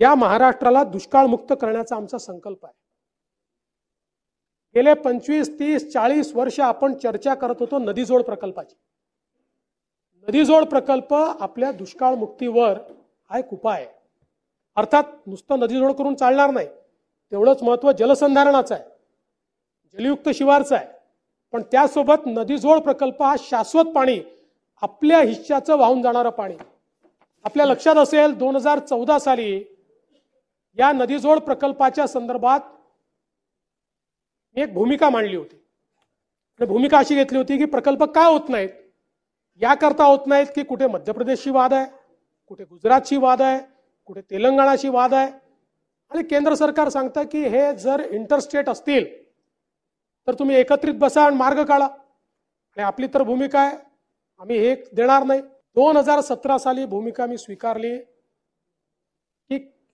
या महाराष्ट्राला दुष्काळमुक्त करण्याचा आमचा संकल्प आहे। गेले 25, 30, 40 वर्ष आपण चर्चा करत होतो नदीजोड प्रकल्पाची। नदीजोड प्रकल्प आपल्या दुष्काळमुक्तीवर हा एक उपाय आहे। अर्थात नुसतं नदीजोड करून चालणार नाही, तेवढंच महत्त्व जलसंधारणाचं आहे, जलयुक्त शिवारचं आहे। पण त्यासोबत नदीजोड प्रकल्प हा शाश्वत पाणी, आपल्या हिश्श्याचं वाहून जाणारं पाणी। आपल्या लक्षात असेल 2014 साली या नदीजोड प्रकल्पाच्या संदर्भात एक भूमिका मांडली होती। भूमिका अशी घेतली होती की प्रकल्प का होत नाहीत, याकरता होत नाहीत की कुठे मध्य प्रदेशची वाद आहे, कुठे गुजरातची वाद आहे, कुठे तेलंगणाची वाद आहे, आणि केंद्र सरकार सांगतं की हे जर इंटरस्टेट असतील तर तुम्ही एकत्रित बसा आणि मार्ग काढा। आणि आपली तर भूमिका आहे आम्ही हे देणार नाही। 2017 साली भूमिका मी स्वीकारली की